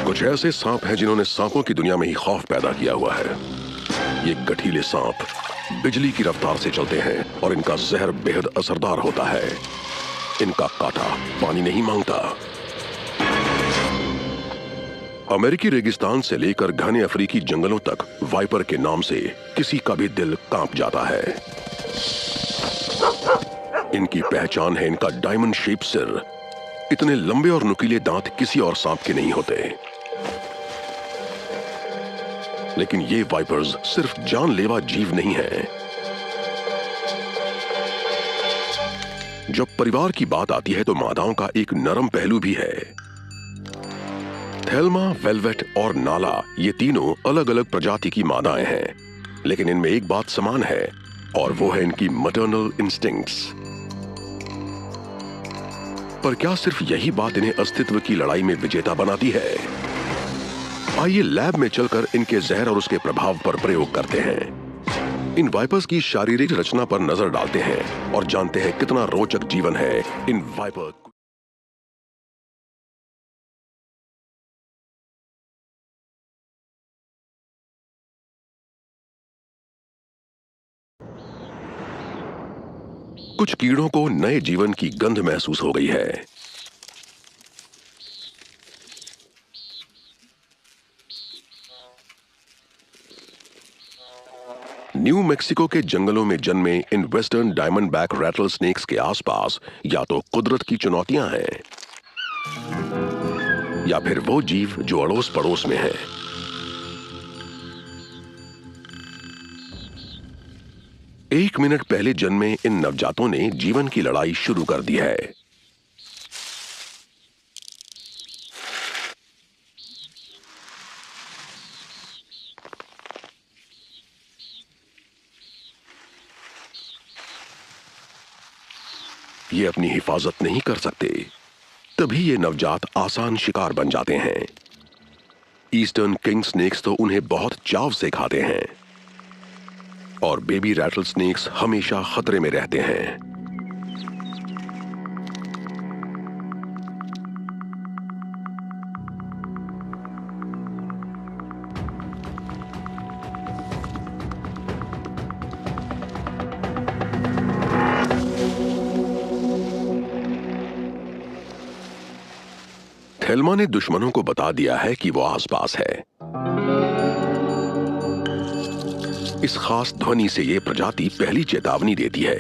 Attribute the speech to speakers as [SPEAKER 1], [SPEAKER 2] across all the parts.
[SPEAKER 1] कुछ ऐसे सांप हैं जिन्होंने सांपों की दुनिया में ही खौफ पैदा किया हुआ है। ये गठीले सांप बिजली की रफ्तार से चलते हैं और इनका जहर बेहद असरदार होता है। इनका कांटा पानी नहीं मांगता। अमेरिकी रेगिस्तान से लेकर घने अफ्रीकी जंगलों तक वाइपर के नाम से किसी का भी दिल कांप जाता है। इनकी पहचान है इनका डायमंड शेप सिर। इतने लंबे और नुकीले दांत किसी और सांप के नहीं होते। लेकिन ये वाइपर्स सिर्फ जानलेवा जीव नहीं हैं। जब परिवार की बात आती है तो मादाओं का एक नरम पहलू भी है। थेल्मा, वेलवेट और नाला ये तीनों अलग अलग प्रजाति की मादाएं हैं, लेकिन इनमें एक बात समान है और वो है इनकी मैटरनल इंस्टिंक्ट्स। पर क्या सिर्फ यही बात इन्हें अस्तित्व की लड़ाई में विजेता बनाती है? आइए लैब में चलकर इनके जहर और उसके प्रभाव पर प्रयोग करते हैं। इन वाइपर्स की शारीरिक रचना पर नजर डालते हैं और जानते हैं कितना रोचक जीवन है इन वाइपर। कुछ कीड़ों को नए जीवन की गंध महसूस हो गई है। न्यू मैक्सिको के जंगलों में जन्मे इन western diamondback rattlesnakes के आसपास या तो कुदरत की चुनौतियां हैं या फिर वो जीव जो अड़ोस पड़ोस में है। एक मिनट पहले जन्मे इन नवजातों ने जीवन की लड़ाई शुरू कर दी है। ये अपनी हिफाजत नहीं कर सकते, तभी ये नवजात आसान शिकार बन जाते हैं। ईस्टर्न किंग स्नेक्स तो उन्हें बहुत चाव से खाते हैं और बेबी रैटल स्नेक्स हमेशा खतरे में रहते हैं। थेल्मा ने दुश्मनों को बता दिया है कि वो आसपास है। इस खास ध्वनि से ये प्रजाति पहली चेतावनी देती है।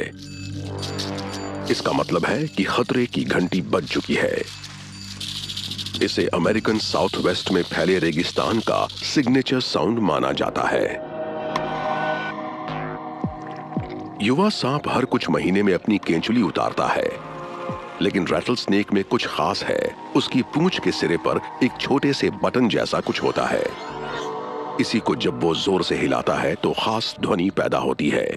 [SPEAKER 1] इसका मतलब है कि खतरे की घंटी बज चुकी है। इसे अमेरिकन साउथ वेस्ट में फैले रेगिस्तान का सिग्नेचर साउंड माना जाता है। युवा सांप हर कुछ महीने में अपनी केंचुली उतारता है, लेकिन रैटल स्नेक में कुछ खास है। उसकी पूंछ के सिरे पर एक छोटे से बटन जैसा कुछ होता है। इसी को जब वो जोर से हिलाता है तो खास ध्वनि पैदा होती है।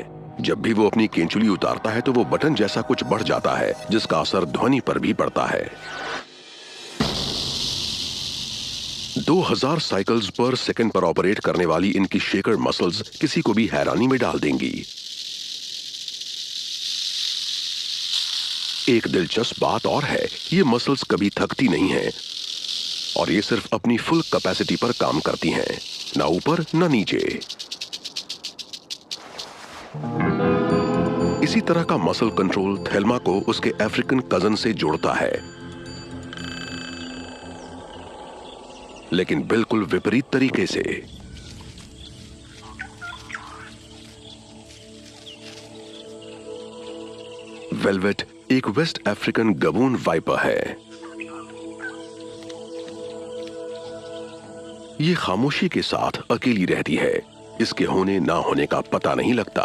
[SPEAKER 1] जब भी वो अपनी केंचुली उतारता है तो वो बटन जैसा कुछ बढ़ जाता है, जिसका असर ध्वनि पर भी पड़ता है। 2000 साइकिल्स पर सेकंड पर ऑपरेट करने वाली इनकी शेकर मसल्स किसी को भी हैरानी में डाल देंगी। एक दिलचस्प बात और है, ये मसल्स कभी थकती नहीं हैं और ये सिर्फ अपनी फुल कैपेसिटी पर काम करती हैं, ना ऊपर ना नीचे। इसी तरह का मसल कंट्रोल थेल्मा को उसके अफ्रीकन कजन से जोड़ता है, लेकिन बिल्कुल विपरीत तरीके से। वेलवेट एक वेस्ट अफ्रीकन गबून वाइपर है। ये खामोशी के साथ अकेली रहती है। इसके होने ना होने का पता नहीं लगता।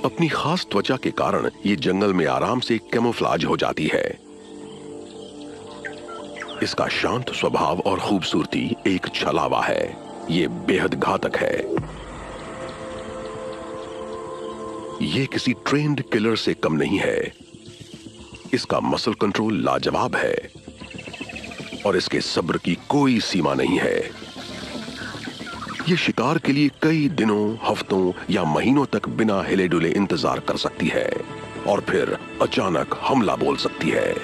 [SPEAKER 1] अपनी खास त्वचा के कारण ये जंगल में आराम से कैमोफ्लेज हो जाती है। इसका शांत स्वभाव और खूबसूरती एक छलावा है। ये बेहद घातक है। ये किसी ट्रेन्ड किलर से कम नहीं है। इसका मसल कंट्रोल लाजवाब है और इसके सब्र की कोई सीमा नहीं है। ये शिकार के लिए कई दिनों, हफ्तों या महीनों तक बिना हिले डुले इंतजार कर सकती है और फिर अचानक हमला बोल सकती है।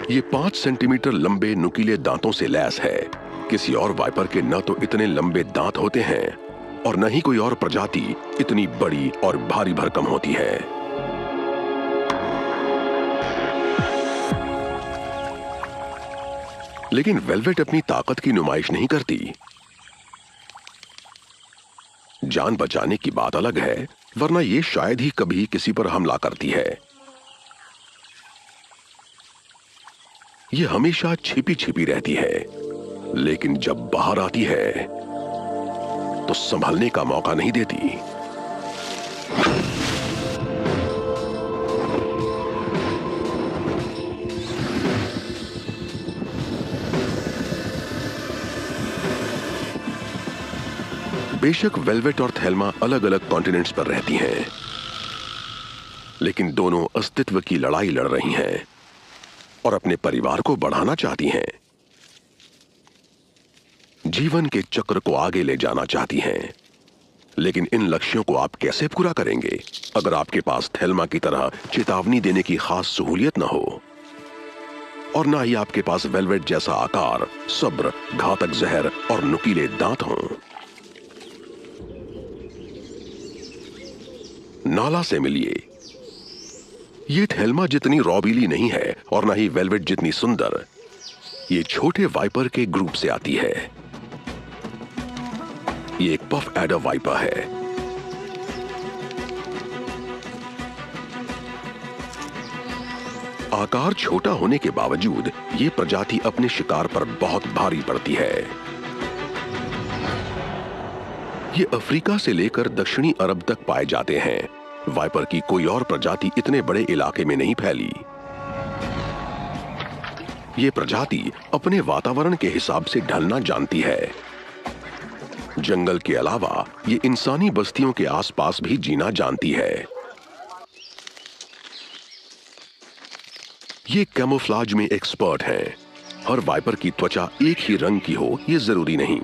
[SPEAKER 1] ये 5 सेंटीमीटर लंबे नुकीले दांतों से लैस है। किसी और वाइपर के न तो इतने लंबे दांत होते हैं और न ही कोई और प्रजाति इतनी बड़ी और भारी भरकम होती है। लेकिन वेलवेट अपनी ताकत की नुमाइश नहीं करती। जान बचाने की बात अलग है, वरना ये शायद ही कभी किसी पर हमला करती है। ये हमेशा छिपी छिपी रहती है, लेकिन जब बाहर आती है तो संभलने का मौका नहीं देती। बेशक वेलवेट और थेल्मा अलग अलग कॉन्टिनेंट्स पर रहती हैं, लेकिन दोनों अस्तित्व की लड़ाई लड़ रही हैं और अपने परिवार को बढ़ाना चाहती हैं। जीवन के चक्र को आगे ले जाना चाहती हैं। लेकिन इन लक्ष्यों को आप कैसे पूरा करेंगे अगर आपके पास थेल्मा की तरह चेतावनी देने की खास सहूलियत न हो, और ना ही आपके पास वेलवेट जैसा आकार, सब्र, घातक जहर और नुकीले दांत हों। नाला से मिलिए। ये थेल्मा जितनी रॉबीली नहीं है और ना ही वेलवेट जितनी सुंदर। ये छोटे वाइपर के ग्रुप से आती है। ये एक पफ एडर वाइपर है। आकार छोटा होने के बावजूद ये प्रजाति अपने शिकार पर बहुत भारी पड़ती है। ये अफ्रीका से लेकर दक्षिणी अरब तक पाए जाते हैं। वाइपर की कोई और प्रजाति इतने बड़े इलाके में नहीं फैली। ये प्रजाति अपने वातावरण के हिसाब से ढलना जानती है। जंगल के अलावा ये इंसानी बस्तियों के आसपास भी जीना जानती है। ये कैमोफ्लाज में एक्सपर्ट हैं। हर वाइपर की त्वचा एक ही रंग की हो ये जरूरी नहीं।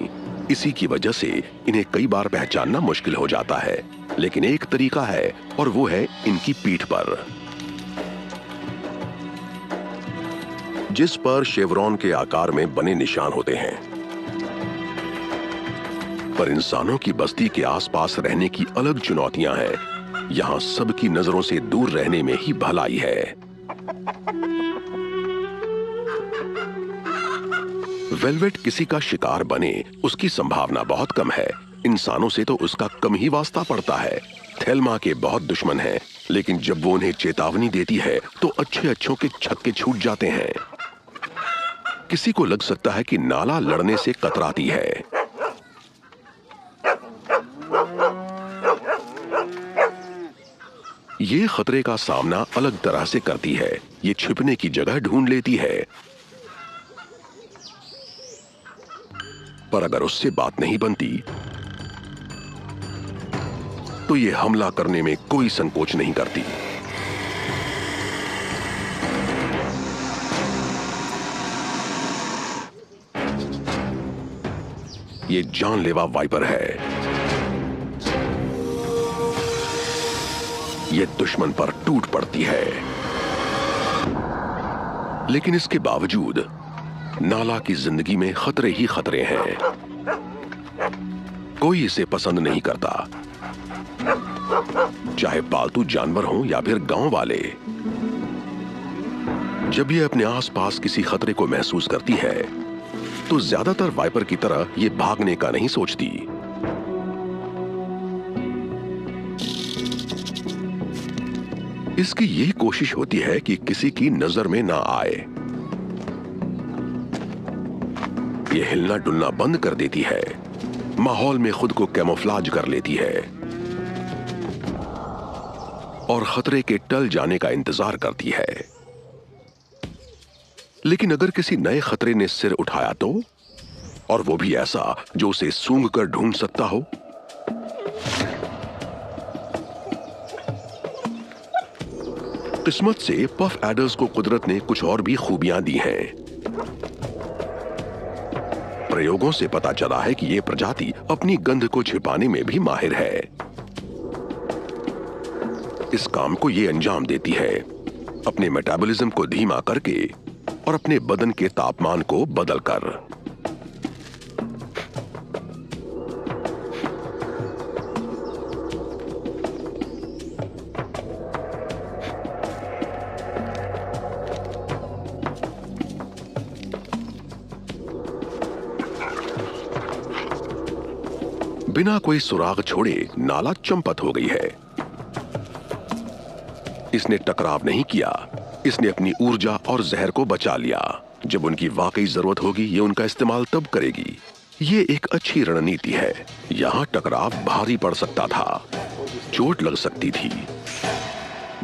[SPEAKER 1] इसी की वजह से इन्हें कई बार पहचानना मुश्किल हो जाता है। लेकिन एक तरीका है और वो है इनकी पीठ पर, जिस पर शेवरॉन के आकार में बने निशान होते हैं। पर इंसानों की बस्ती के आसपास रहने की अलग चुनौतियां हैं। यहां सबकी नजरों से दूर रहने में ही भलाई है। वेलवेट किसी का शिकार बने उसकी संभावना बहुत कम है। इंसानों से तो उसका कम ही वास्ता पड़ता है। थेल्मा के बहुत दुश्मन हैं, लेकिन जब वो उन्हें चेतावनी देती है तो अच्छे अच्छों के छक्के छूट जाते हैं। किसी को लग सकता है कि नाला लड़ने से कतराती है। ये खतरे का सामना अलग तरह से करती है। ये छिपने की जगह ढूंढ लेती है। पर अगर उससे बात नहीं बनती तो ये हमला करने में कोई संकोच नहीं करती। ये जानलेवा वाइपर है। ये दुश्मन पर टूट पड़ती है। लेकिन इसके बावजूद नाला की जिंदगी में खतरे ही खतरे हैं। कोई इसे पसंद नहीं करता, चाहे पालतू जानवर हों या फिर गांव वाले। जब ये अपने आसपास किसी खतरे को महसूस करती है तो ज्यादातर वाइपर की तरह ये भागने का नहीं सोचती। इसकी यही कोशिश होती है कि किसी की नजर में ना आए। ये हिलना डुलना बंद कर देती है, माहौल में खुद को कैमोफ्लाज कर लेती है और खतरे के टल जाने का इंतजार करती है। लेकिन अगर किसी नए खतरे ने सिर उठाया तो, और वो भी ऐसा जो उसे सूंघ कर ढूंढ सकता हो। किस्मत से पफ एडर्स को कुदरत ने कुछ और भी खूबियां दी हैं। प्रयोगों से पता चला है कि यह प्रजाति अपनी गंध को छिपाने में भी माहिर है। इस काम को यह अंजाम देती है अपने मेटाबॉलिज्म को धीमा करके और अपने बदन के तापमान को बदलकर। बिना कोई सुराग छोड़े नाला चंपत हो गई है। इसने टकराव नहीं किया, इसने अपनी ऊर्जा और जहर को बचा लिया। जब उनकी वाकई जरूरत होगी ये उनका इस्तेमाल तब करेगी। ये एक अच्छी रणनीति है। यहां टकराव भारी पड़ सकता था, चोट लग सकती थी,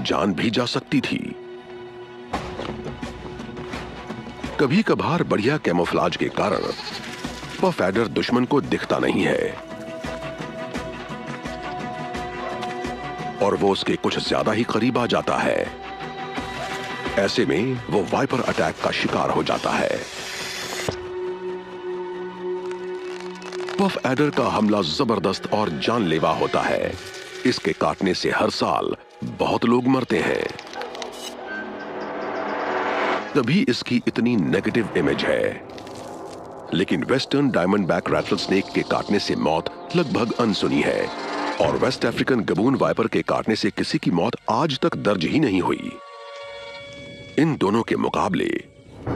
[SPEAKER 1] जान भी जा सकती थी। कभी कभार बढ़िया कैमोफ्लाज के कारण पफ एडर दुश्मन को दिखता नहीं है और वो उसके कुछ ज्यादा ही करीब आ जाता है। ऐसे में वो वाइपर अटैक का शिकार हो जाता है। पफ एडर का हमला जबरदस्त और जानलेवा होता है। इसके काटने से हर साल बहुत लोग मरते हैं। तभी इसकी इतनी नेगेटिव इमेज है। लेकिन वेस्टर्न डायमंडबैक रैटलस्नेक के काटने से मौत लगभग अनसुनी है और वेस्ट अफ्रीकन गबून वाइपर के काटने से किसी की मौत आज तक दर्ज ही नहीं हुई। इन दोनों के मुकाबले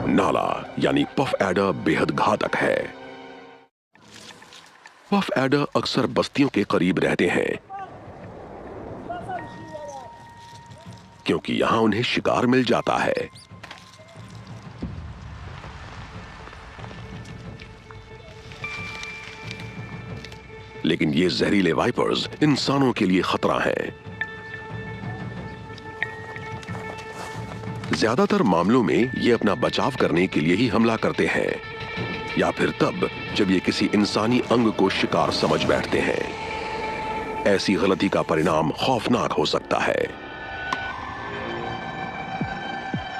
[SPEAKER 1] नाला यानी पफ एडर बेहद घातक है। पफ एडर अक्सर बस्तियों के करीब रहते हैं क्योंकि यहां उन्हें शिकार मिल जाता है। लेकिन ये जहरीले वाइपर्स इंसानों के लिए खतरा हैं। ज्यादातर मामलों में ये अपना बचाव करने के लिए ही हमला करते हैं या फिर तब जब ये किसी इंसानी अंग को शिकार समझ बैठते हैं। ऐसी गलती का परिणाम खौफनाक हो सकता है।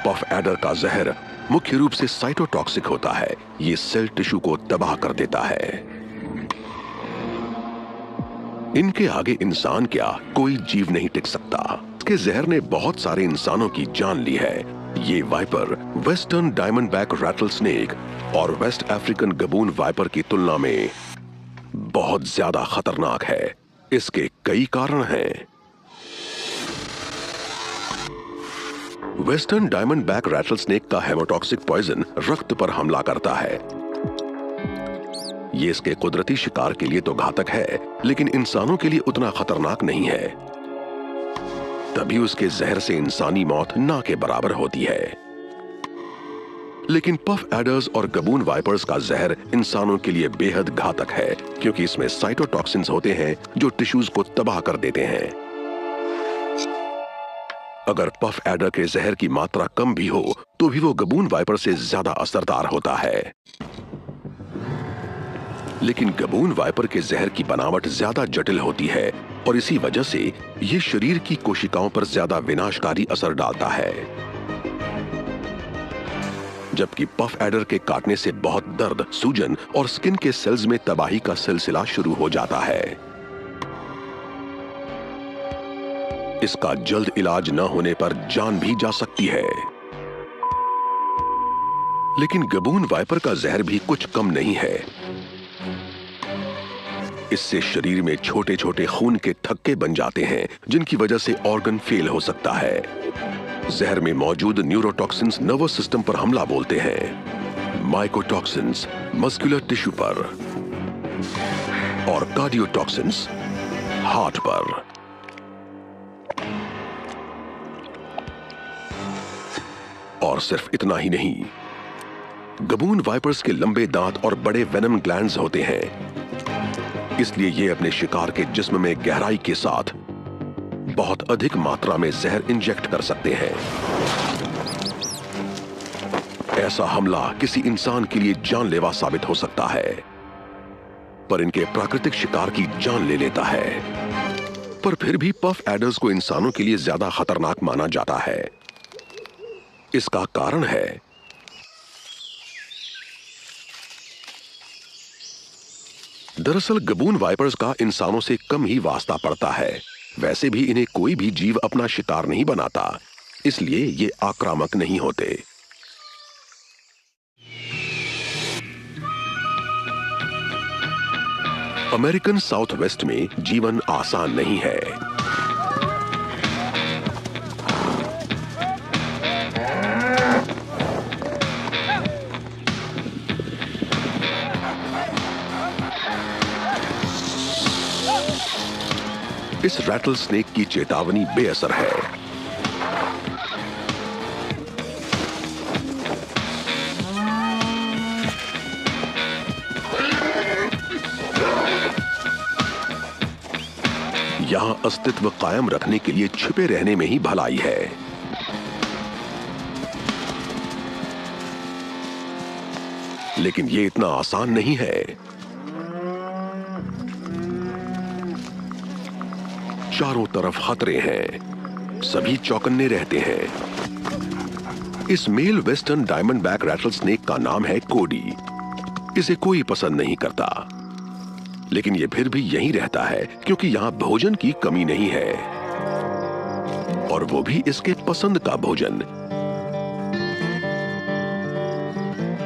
[SPEAKER 1] पफ एडर का जहर मुख्य रूप से साइटोटॉक्सिक होता है। ये सेल टिश्यू को तबाह कर देता है। इनके आगे इंसान क्या, कोई जीव नहीं टिक सकता। इसके जहर ने बहुत सारे इंसानों की जान ली है। ये वाइपर वेस्टर्न डायमंडबैक रैटलस्नेक और वेस्ट अफ्रीकन गबून वाइपर की तुलना में बहुत ज्यादा खतरनाक है। इसके कई कारण हैं। वेस्टर्न डायमंडबैक रैटलस्नेक का हेमोटॉक्सिक पॉइजन रक्त पर हमला करता है। ये इसके कुदरती शिकार के लिए तो घातक है, लेकिन इंसानों के लिए उतना खतरनाक नहीं है। तभी उसके जहर से इंसानी मौत ना के बराबर होती है। लेकिन पफ एडर्स और गबून वाइपर्स का जहर इंसानों के लिए बेहद घातक है क्योंकि इसमें साइटोटॉक्सिन्स होते हैं जो टिश्यूज को तबाह कर देते हैं। अगर पफ एडर के जहर की मात्रा कम भी हो तो भी वो गबून वाइपर से ज्यादा असरदार होता है। लेकिन गबून वाइपर के जहर की बनावट ज्यादा जटिल होती है और इसी वजह से ये शरीर की कोशिकाओं पर ज्यादा विनाशकारी असर डालता है। जबकि पफ एडर के काटने से बहुत दर्द, सूजन और स्किन के सेल्स में तबाही का सिलसिला शुरू हो जाता है। इसका जल्द इलाज न होने पर जान भी जा सकती है। लेकिन गबून वाइपर का जहर भी कुछ कम नहीं है। इससे शरीर में छोटे छोटे खून के थक्के बन जाते हैं जिनकी वजह से ऑर्गन फेल हो सकता है। जहर में मौजूद न्यूरोटॉक्सिन्स नर्वस सिस्टम पर हमला बोलते हैं, माइकोटॉक्सिन्स मस्कुलर टिश्यू पर और कार्डियोटॉक्सिन्स हार्ट पर। और सिर्फ इतना ही नहीं, गबून वाइपर्स के लंबे दांत और बड़े वेनम ग्लैंड्स होते हैं, इसलिए ये अपने शिकार के जिस्म में गहराई के साथ बहुत अधिक मात्रा में जहर इंजेक्ट कर सकते हैं। ऐसा हमला किसी इंसान के लिए जानलेवा साबित हो सकता है, पर इनके प्राकृतिक शिकार की जान ले लेता है। पर फिर भी पफ एडर्स को इंसानों के लिए ज्यादा खतरनाक माना जाता है। इसका कारण है दरअसल गबून वाइपर्स का इंसानों से कम ही वास्ता पड़ता है। वैसे भी इन्हें कोई भी जीव अपना शिकार नहीं बनाता, इसलिए ये आक्रामक नहीं होते। अमेरिकन साउथ वेस्ट में जीवन आसान नहीं है। इस रैटल स्नेक की चेतावनी बेअसर है। यहां अस्तित्व कायम रखने के लिए छिपे रहने में ही भलाई है। लेकिन यह इतना आसान नहीं है। चारों तरफ खतरे हैं, सभी चौकन्ने रहते हैं। इस male western diamondback rattlesnake का नाम है कोडी। इसे कोई पसंद नहीं करता, लेकिन यह फिर भी यहीं रहता है क्योंकि यहां भोजन की कमी नहीं है, और वो भी इसके पसंद का भोजन।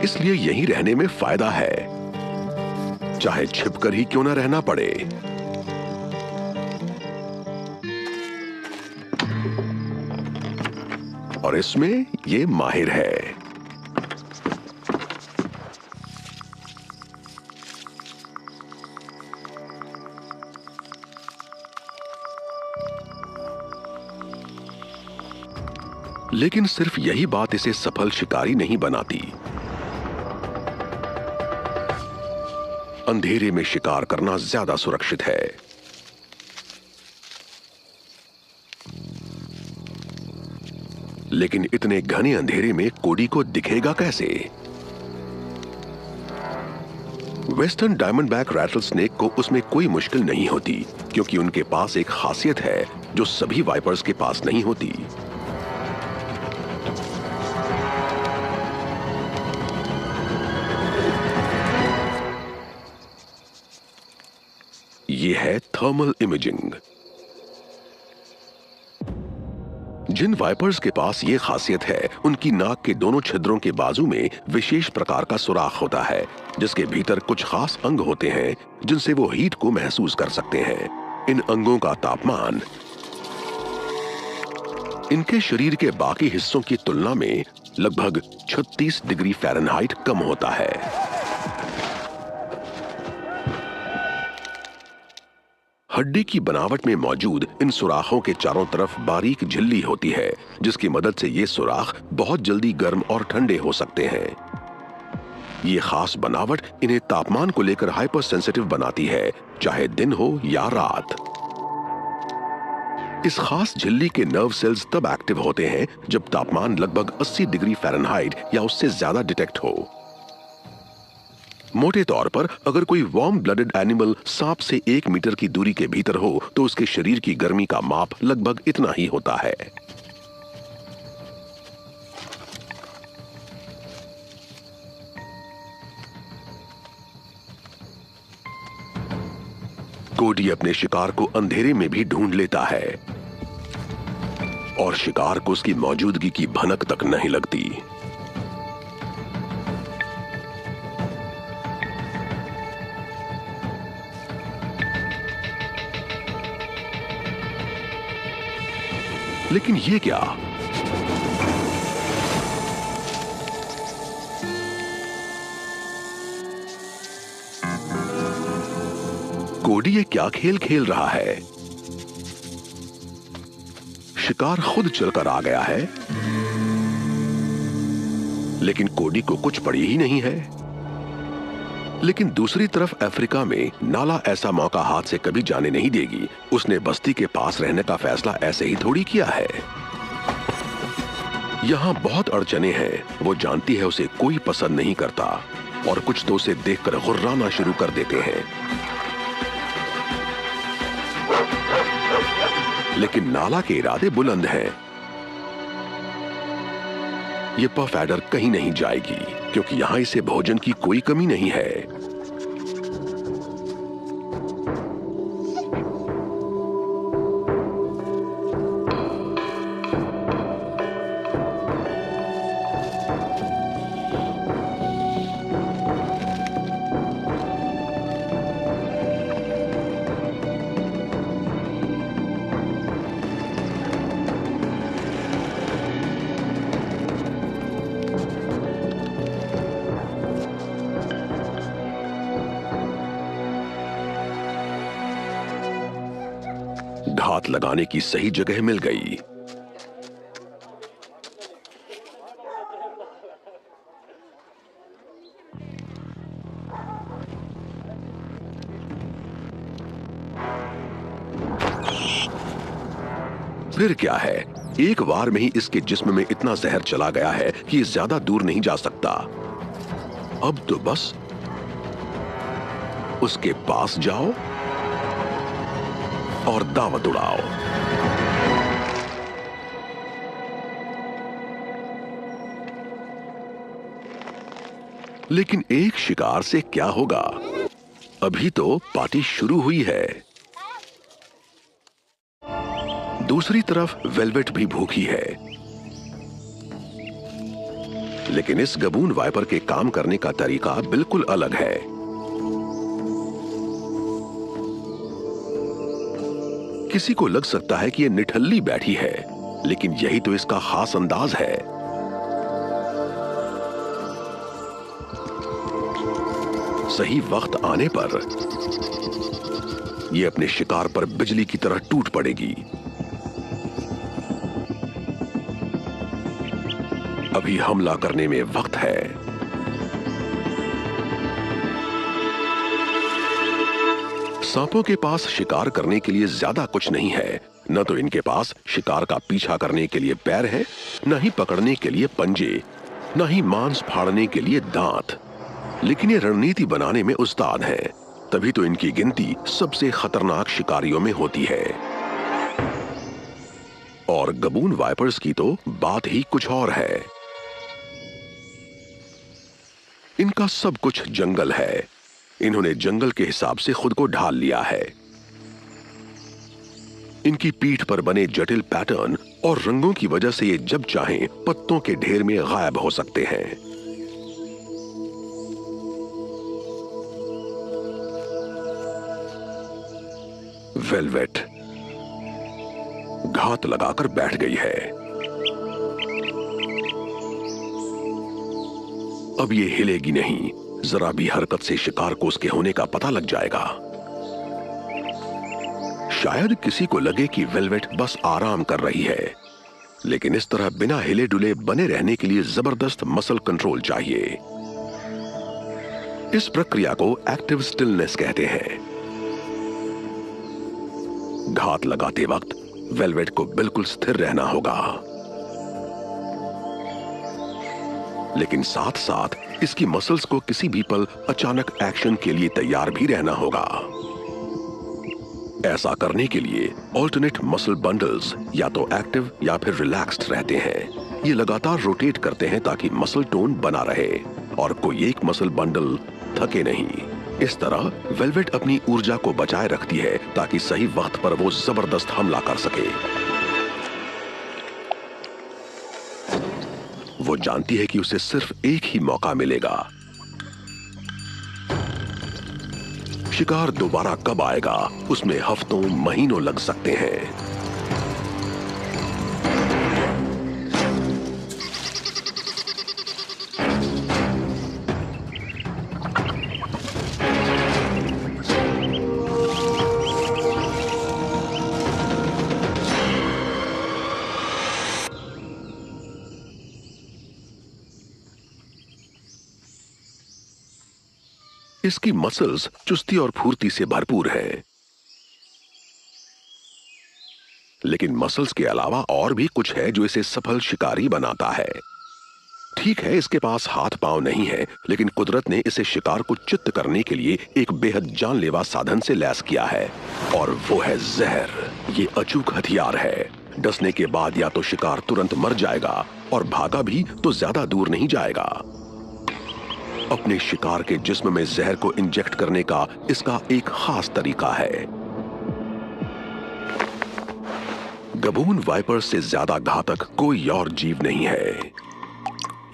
[SPEAKER 1] इसलिए यहीं रहने में फायदा है, चाहे छिपकर ही क्यों ना रहना पड़े। और इसमें ये माहिर है। लेकिन सिर्फ यही बात इसे सफल शिकारी नहीं बनाती। अंधेरे में शिकार करना ज्यादा सुरक्षित है। लेकिन इतने घने अंधेरे में कोडी को दिखेगा कैसे? वेस्टर्न डायमंडबैक रैटल स्नेक को उसमें कोई मुश्किल नहीं होती, क्योंकि उनके पास एक खासियत है जो सभी वाइपर्स के पास नहीं होती। यह है थर्मल इमेजिंग। जिन वाइपर्स के पास यह खासियत है, उनकी नाक के दोनों छिद्रों के बाजू में विशेष प्रकार का सुराख होता है, जिसके भीतर कुछ खास अंग होते हैं जिनसे वो हीट को महसूस कर सकते हैं। इन अंगों का तापमान इनके शरीर के बाकी हिस्सों की तुलना में लगभग 36 डिग्री फ़ारेनहाइट कम होता है। हड्डी की बनावट में मौजूद इन सुराखों के चारों तरफ बारीक झिल्ली होती है, जिसकी मदद से ये सुराख बहुत जल्दी गर्म और ठंडे हो सकते हैं। ये खास बनावट इन्हें तापमान को लेकर हाइपर सेंसिटिव बनाती है, चाहे दिन हो या रात। इस खास झिल्ली के नर्व सेल्स तब एक्टिव होते हैं जब तापमान लगभग 80 डिग्री फ़ारेनहाइट या उससे ज्यादा डिटेक्ट हो। मोटे तौर पर अगर कोई वार्म ब्लडेड एनिमल सांप से 1 मीटर की दूरी के भीतर हो तो उसके शरीर की गर्मी का माप लगभग इतना ही होता है। कोडी अपने शिकार को अंधेरे में भी ढूंढ लेता है, और शिकार को उसकी मौजूदगी की भनक तक नहीं लगती। लेकिन ये क्या? कोडी ये क्या खेल खेल रहा है? शिकार खुद चलकर आ गया है, लेकिन कोडी को कुछ पड़ी ही नहीं है। लेकिन दूसरी तरफ अफ्रीका में नाला ऐसा मौका हाथ से कभी जाने नहीं देगी। उसने बस्ती के पास रहने का फैसला ऐसे ही थोड़ी किया है। यहां बहुत अड़चने हैं। वो जानती है उसे कोई पसंद नहीं करता, और कुछ तो उसे देखकर गुर्राना शुरू कर देते हैं। लेकिन नाला के इरादे बुलंद हैं। ये पफ एडर कहीं नहीं जाएगी, क्योंकि यहां इसे भोजन की कोई कमी नहीं है। घात लगाने की सही जगह मिल गई। फिर क्या है, एक बार में ही इसके जिस्म में इतना जहर चला गया है कि ये ज्यादा दूर नहीं जा सकता। अब तो बस उसके पास जाओ और दावत उड़ाओ। लेकिन एक शिकार से क्या होगा? अभी तो पार्टी शुरू हुई है। दूसरी तरफ वेलवेट भी भूखी है, लेकिन इस गबून वाइपर के काम करने का तरीका बिल्कुल अलग है। किसी को लग सकता है कि यह निठल्ली बैठी है, लेकिन यही तो इसका खास अंदाज है। सही वक्त आने पर यह अपने शिकार पर बिजली की तरह टूट पड़ेगी। अभी हमला करने में वक्त है। सांपों के पास शिकार करने के लिए ज्यादा कुछ नहीं है। न तो इनके पास शिकार का पीछा करने के लिए पैर है, न ही पकड़ने के लिए पंजे, न ही मांस फाड़ने के लिए दांत। लेकिन ये रणनीति बनाने में उस्ताद हैं। तभी तो इनकी गिनती सबसे खतरनाक शिकारियों में होती है। और गबून वाइपर्स की तो बात ही कुछ और है। इनका सब कुछ जंगल है। इन्होंने जंगल के हिसाब से खुद को ढाल लिया है। इनकी पीठ पर बने जटिल पैटर्न और रंगों की वजह से ये जब चाहें पत्तों के ढेर में गायब हो सकते हैं। वेलवेट घात लगाकर बैठ गई है। अब ये हिलेगी नहीं। जरा भी हरकत से शिकार को उसके होने का पता लग जाएगा। शायद किसी को लगे कि वेलवेट बस आराम कर रही है, लेकिन इस तरह बिना हिले डुले बने रहने के लिए जबरदस्त मसल कंट्रोल चाहिए। इस प्रक्रिया को एक्टिव स्टिलनेस कहते हैं। घात लगाते वक्त वेलवेट को बिल्कुल स्थिर रहना होगा, लेकिन साथ साथ इसकी मसल्स को किसी भी पल अचानक एक्शन के लिए तैयार भी रहना होगा। ऐसा करने के लिए ऑल्टरनेट मसल बंडल्स या तो एक्टिव या फिर रिलैक्स्ड रहते हैं। ये लगातार रोटेट करते हैं ताकि मसल टोन बना रहे और कोई एक मसल बंडल थके नहीं। इस तरह वेलवेट अपनी ऊर्जा को बचाए रखती है ताकि सही वक्त पर वो जबरदस्त हमला कर सके। वो जानती है कि उसे सिर्फ एक ही मौका मिलेगा। शिकार दोबारा कब आएगा उसमें हफ्तों महीनों लग सकते हैं। इसकी मसल्स चुस्ती और फुर्ती से भरपूर है, लेकिन मसल्स के अलावा और भी कुछ है जो इसे सफल शिकारी बनाता है। ठीक है, इसके पास हाथ पांव नहीं है, लेकिन कुदरत ने इसे शिकार को चित्त करने के लिए एक बेहद जानलेवा साधन से लैस किया है, और वो है जहर। ये अचूक हथियार है। डसने के बाद या तो शिकार तुरंत मर जाएगा और भागा भी तो ज्यादा दूर नहीं जाएगा। अपने शिकार के जिस्म में जहर को इंजेक्ट करने का इसका एक खास तरीका है। गबून वाइपर से ज्यादा घातक कोई और जीव नहीं है।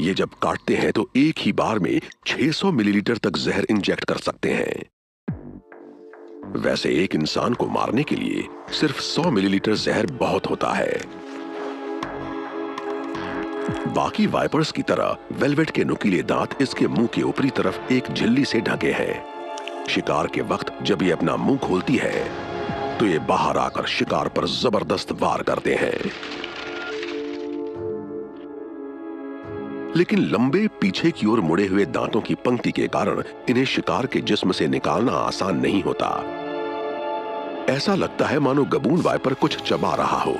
[SPEAKER 1] ये जब काटते हैं तो एक ही बार में 600 मिलीलीटर तक जहर इंजेक्ट कर सकते हैं। वैसे एक इंसान को मारने के लिए सिर्फ 100 मिलीलीटर जहर बहुत होता है। बाकी वाइपर्स की तरह वेलवेट के नुकीले दांत इसके मुंह के ऊपरी तरफ एक झिल्ली से ढके हैं। शिकार के वक्त जब ये अपना मुंह खोलती है तो ये बाहर आकर शिकार पर जबरदस्त वार करते हैं। लेकिन लंबे पीछे की ओर मुड़े हुए दांतों की पंक्ति के कारण इन्हें शिकार के जिस्म से निकालना आसान नहीं होता। ऐसा लगता है मानो गबून वाइपर कुछ चबा रहा हो।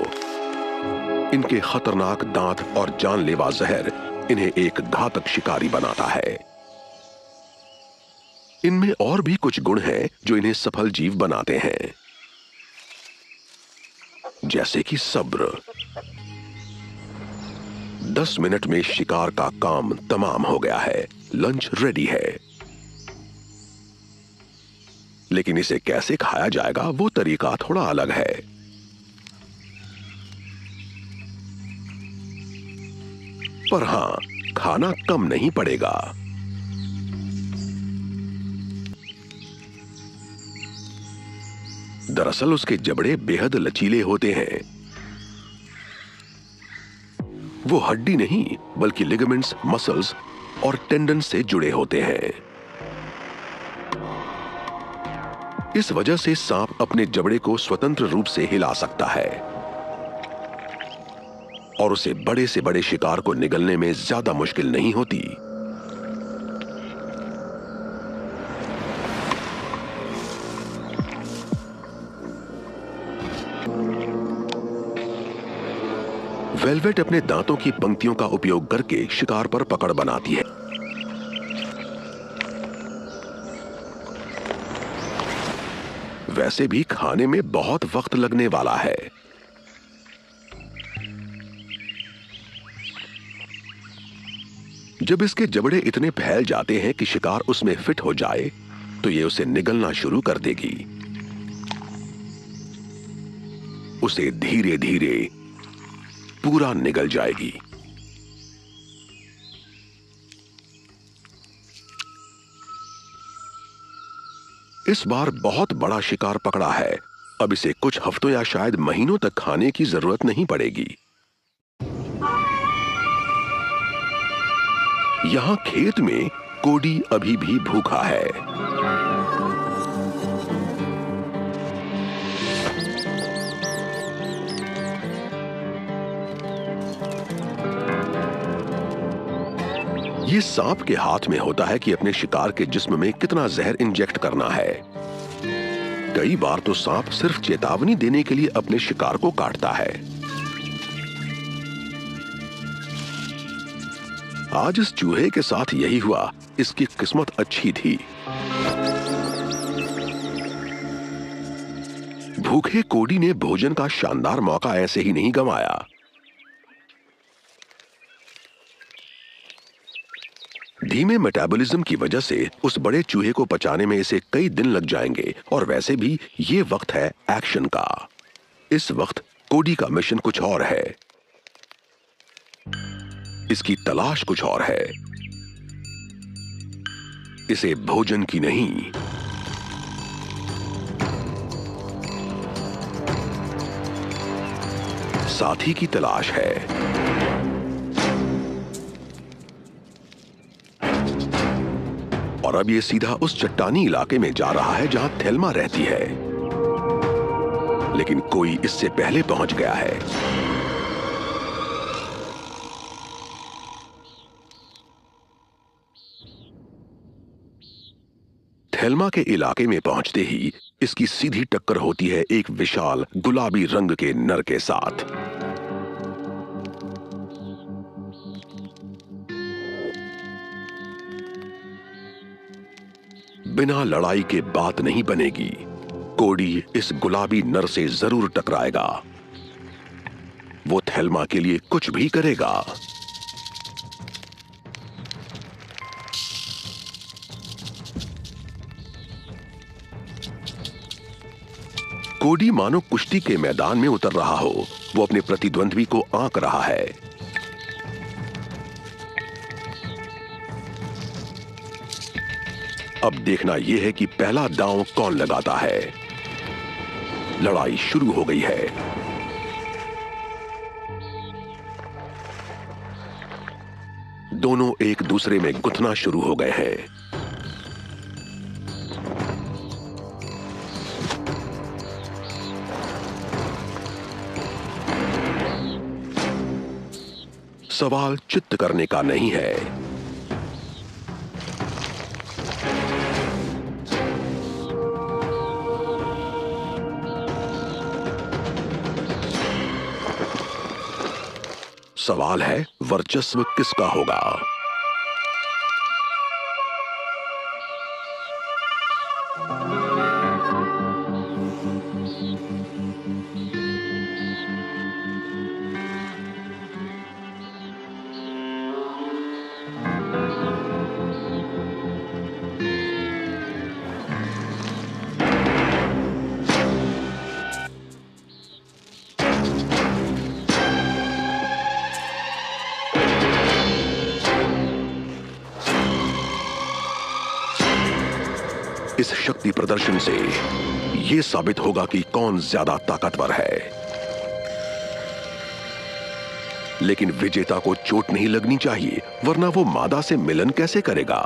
[SPEAKER 1] इनके खतरनाक दांत और जानलेवा जहर इन्हें एक घातक शिकारी बनाता है। इनमें और भी कुछ गुण हैं जो इन्हें सफल जीव बनाते हैं, जैसे कि सब्र। 10 मिनट में शिकार का काम तमाम हो गया है, लंच रेडी है। लेकिन इसे कैसे खाया जाएगा वो तरीका थोड़ा अलग है। पर हां, खाना कम नहीं पड़ेगा। दरअसल उसके जबड़े बेहद लचीले होते हैं। वो हड्डी नहीं बल्कि लिगामेंट्स, मसल्स और टेंडन से जुड़े होते हैं। इस वजह से सांप अपने जबड़े को स्वतंत्र रूप से हिला सकता है और उसे बड़े से बड़े शिकार को निगलने में ज्यादा मुश्किल नहीं होती। वेलवेट अपने दांतों की पंक्तियों का उपयोग करके शिकार पर पकड़ बनाती है। वैसे भी खाने में बहुत वक्त लगने वाला है। जब इसके जबड़े इतने फैल जाते हैं कि शिकार उसमें फिट हो जाए तो ये उसे निगलना शुरू कर देगी। उसे धीरे धीरे पूरा निगल जाएगी। इस बार बहुत बड़ा शिकार पकड़ा है। अब इसे कुछ हफ्तों या शायद महीनों तक खाने की जरूरत नहीं पड़ेगी। यहां खेत में कोडी अभी भी भूखा है। ये सांप के हाथ में होता है कि अपने शिकार के जिस्म में कितना जहर इंजेक्ट करना है। कई बार तो सांप सिर्फ चेतावनी देने के लिए अपने शिकार को काटता है। आज इस चूहे के साथ यही हुआ। इसकी किस्मत अच्छी थी। भूखे कोडी ने भोजन का शानदार मौका ऐसे ही नहीं गंवाया। धीमे मेटाबॉलिज्म की वजह से उस बड़े चूहे को पचाने में इसे कई दिन लग जाएंगे और वैसे भी ये वक्त है एक्शन का। इस वक्त कोडी का मिशन कुछ और है। इसकी तलाश कुछ और है। इसे भोजन की नहीं, साथी की तलाश है। और अब ये सीधा उस चट्टानी इलाके में जा रहा है जहां थेल्मा रहती है। लेकिन कोई इससे पहले पहुंच गया है। थेल्मा के इलाके में पहुंचते ही इसकी सीधी टक्कर होती है एक विशाल गुलाबी रंग के नर के साथ। बिना लड़ाई के बात नहीं बनेगी। कोडी इस गुलाबी नर से जरूर टकराएगा। वो थेल्मा के लिए कुछ भी करेगा। कोडी मानो कुश्ती के मैदान में उतर रहा हो। वो अपने प्रतिद्वंद्वी को आंक रहा है। अब देखना यह है कि पहला दांव कौन लगाता है। लड़ाई शुरू हो गई है। दोनों एक दूसरे में गुथना शुरू हो गए हैं। सवाल चित्त करने का नहीं है। सवाल है वर्चस्व किसका होगा। इस शक्ति प्रदर्शन से यह साबित होगा कि कौन ज्यादा ताकतवर है। लेकिन विजेता को चोट नहीं लगनी चाहिए, वरना वो मादा से मिलन कैसे करेगा।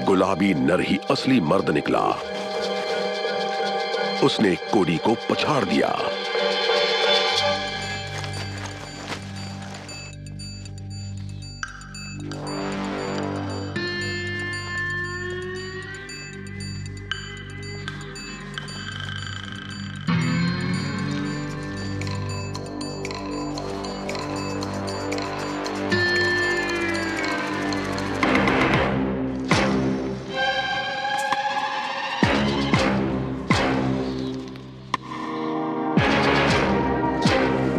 [SPEAKER 1] गुलाबी नर ही असली मर्द निकला। उसने कोडी को पछाड़ दिया।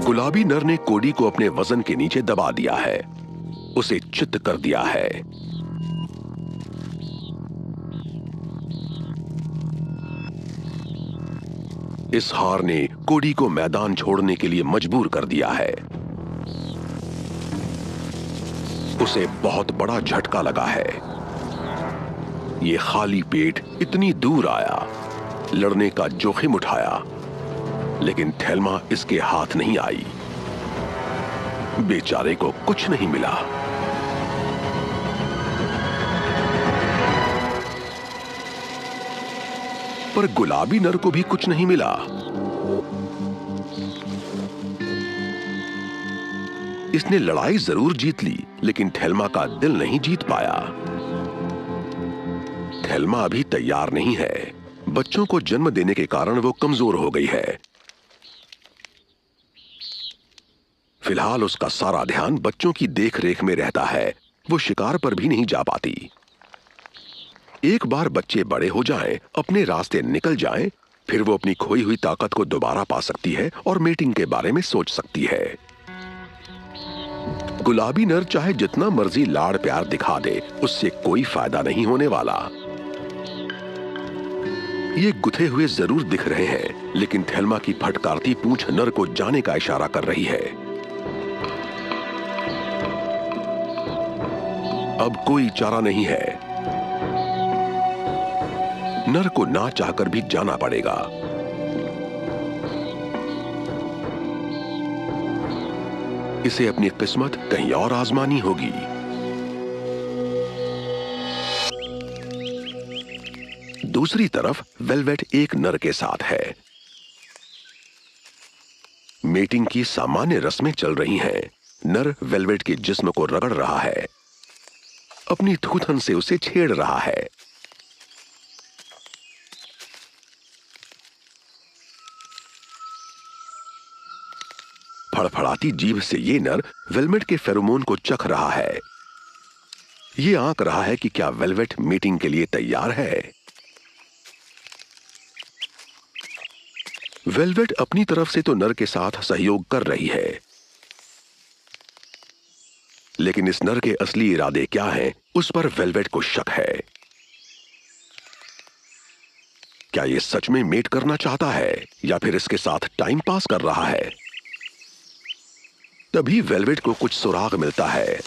[SPEAKER 1] गुलाबी नर ने कोडी को अपने वजन के नीचे दबा दिया है, उसे चित्त कर दिया है। इस हार ने कोडी को मैदान छोड़ने के लिए मजबूर कर दिया है। उसे बहुत बड़ा झटका लगा है। ये खाली पेट इतनी दूर आया, लड़ने का जोखिम उठाया, लेकिन थेल्मा इसके हाथ नहीं आई। बेचारे को कुछ नहीं मिला। पर गुलाबी नर को भी कुछ नहीं मिला। इसने लड़ाई जरूर जीत ली, लेकिन थेल्मा का दिल नहीं जीत पाया। थेल्मा अभी तैयार नहीं है। बच्चों को जन्म देने के कारण वो कमजोर हो गई है। फिलहाल उसका सारा ध्यान बच्चों की देखरेख में रहता है। वो शिकार पर भी नहीं जा पाती। एक बार बच्चे बड़े हो जाएं, अपने रास्ते निकल जाएं, फिर वो अपनी खोई हुई ताकत को दोबारा पा सकती है और मेटिंग के बारे में सोच सकती है। गुलाबी नर चाहे जितना मर्जी लाड़ प्यार दिखा दे, उससे कोई फायदा नहीं होने वाला। ये गुथे हुए जरूर दिख रहे हैं, लेकिन थेल्मा की फटकारती पूंछ नर को जाने का इशारा कर रही है। अब कोई चारा नहीं है। नर को ना चाहकर भी जाना पड़ेगा। इसे अपनी किस्मत कहीं और आजमानी होगी। दूसरी तरफ वेलवेट एक नर के साथ है। मेटिंग की सामान्य रस्में चल रही हैं। नर वेलवेट के जिस्म को रगड़ रहा है, अपनी थूथन से उसे छेड़ रहा है। फड़फड़ाती जीभ से ये नर वेलवेट के फेरोमोन को चख रहा है। ये आंक रहा है कि क्या वेलवेट मीटिंग के लिए तैयार है। वेलवेट अपनी तरफ से तो नर के साथ सहयोग कर रही है, लेकिन इस नर के असली इरादे क्या हैं, उस पर वेलवेट को शक है। क्या ये सच में मेट करना चाहता है या फिर इसके साथ टाइम पास कर रहा है। तभी वेलवेट को कुछ सुराग मिलता है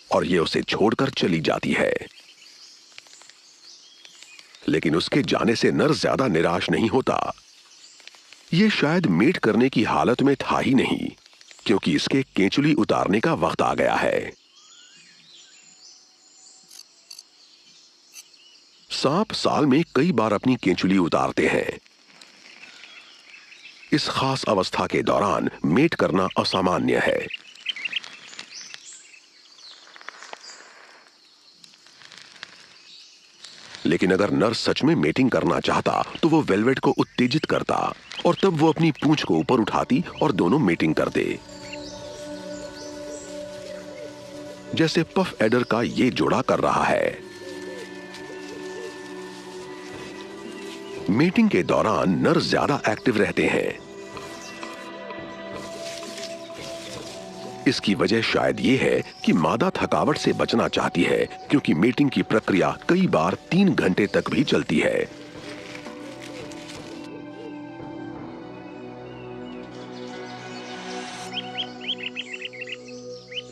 [SPEAKER 1] और ये उसे छोड़कर चली जाती है। लेकिन उसके जाने से नर ज्यादा निराश नहीं होता। ये शायद मेट करने की हालत में था ही नहीं, क्योंकि इसके केंचुली उतारने का वक्त आ गया है। सांप साल में कई बार अपनी केंचुली उतारते हैं, इस खास अवस्था के दौरान मेट करना असामान्य है। लेकिन अगर नर सच में मेटिंग करना चाहता तो वो वेलवेट को उत्तेजित करता और तब वो अपनी पूंछ को ऊपर उठाती और दोनों मेटिंग करते, जैसे पफ एडर का ये जोड़ा कर रहा है। मीटिंग के दौरान नर ज्यादा एक्टिव रहते हैं। इसकी वजह शायद ये है कि मादा थकावट से बचना चाहती है, क्योंकि मीटिंग की प्रक्रिया कई बार 3 घंटे तक भी चलती है।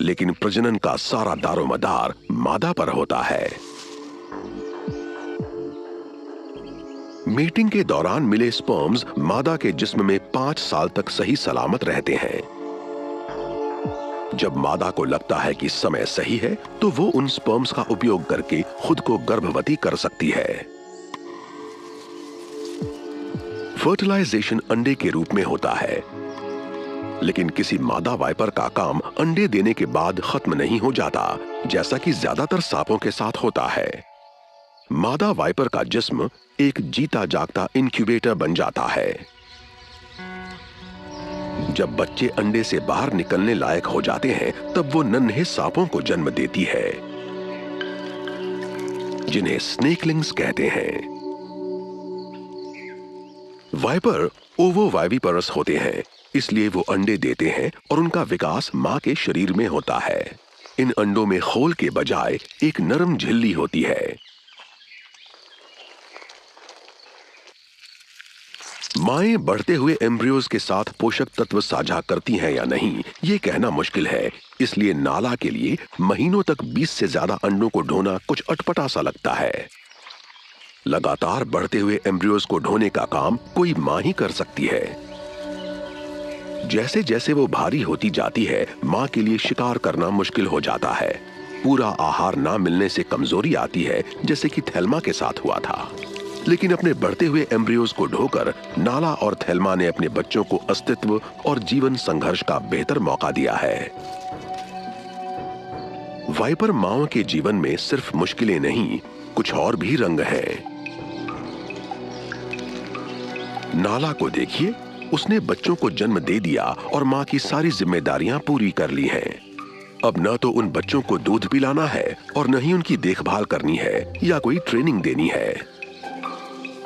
[SPEAKER 1] लेकिन प्रजनन का सारा दारोमदार मादा पर होता है। मीटिंग के दौरान मिले स्पर्म्स मादा के जिस्म में 5 साल तक सही सलामत रहते हैं। जब मादा को लगता है कि समय सही है तो वो उन स्पर्म्स का उपयोग करके खुद को गर्भवती कर सकती है। फर्टिलाइजेशन अंडे के रूप में होता है, लेकिन किसी मादा वाइपर का काम अंडे देने के बाद खत्म नहीं हो जाता, जैसा कि ज्यादातर सांपों के साथ होता है। मादा वाइपर का जिस्म एक जीता जागता इंक्यूबेटर बन जाता है। जब बच्चे अंडे से बाहर निकलने लायक हो जाते हैं तब वो नन्हे सांपों को जन्म देती है, जिन्हें स्नेकलिंग्स कहते हैं। वाइपर ओवोवाइविपरस होते हैं, इसलिए वो अंडे देते हैं और उनका विकास मां के शरीर में होता है। इन अंडों में खोल के बजाय एक नरम झिल्ली होती है। माएं बढ़ते हुए एम्ब्रियोज के साथ पोषक तत्व साझा करती हैं या नहीं, ये कहना मुश्किल है। इसलिए नाला के लिए महीनों तक 20 से ज्यादा अंडों को ढोना कुछ अटपटा सा लगता है। लगातार बढ़ते हुए एम्ब्रियोज को ढोने का काम कोई मां ही कर सकती है। जैसे जैसे वो भारी होती जाती है, मां के लिए शिकार करना मुश्किल हो जाता है। पूरा आहार ना मिलने से कमजोरी आती है, जैसे कि थेल्मा के साथ हुआ था। लेकिन अपने बढ़ते हुए एम्ब्रियोज को ढोकर नाला और थेल्मा ने अपने बच्चों को अस्तित्व और जीवन संघर्ष का बेहतर मौका दिया है। वाइपर माओ के जीवन में सिर्फ मुश्किलें नहीं, कुछ और भी रंग हैं। नाला को देखिए, उसने बच्चों को जन्म दे दिया और मां की सारी जिम्मेदारियां पूरी कर ली हैं। अब न तो उन बच्चों को दूध पिलाना है और न ही उनकी देखभाल करनी है या कोई ट्रेनिंग देनी है।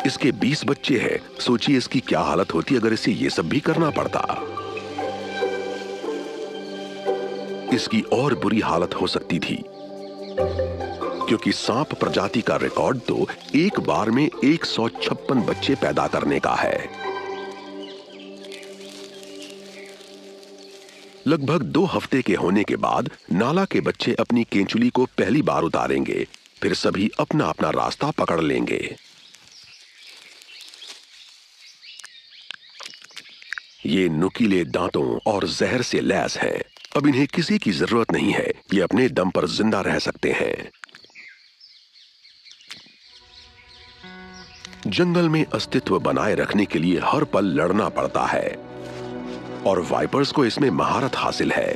[SPEAKER 1] इसके 20 बच्चे हैं, सोचिए इसकी क्या हालत होती अगर इसे ये सब भी करना पड़ता। इसकी और बुरी हालत हो सकती थी, क्योंकि सांप प्रजाति का रिकॉर्ड तो एक बार में 156 बच्चे पैदा करने का है। लगभग 2 हफ्ते के होने के बाद नाला के बच्चे अपनी केंचुली को पहली बार उतारेंगे, फिर सभी अपना अपना रास्ता पकड़ लेंगे। ये नुकीले दांतों और जहर से लैस हैं। अब इन्हें किसी की जरूरत नहीं है, ये अपने दम पर जिंदा रह सकते हैं। जंगल में अस्तित्व बनाए रखने के लिए हर पल लड़ना पड़ता है और वाइपर्स को इसमें महारत हासिल है।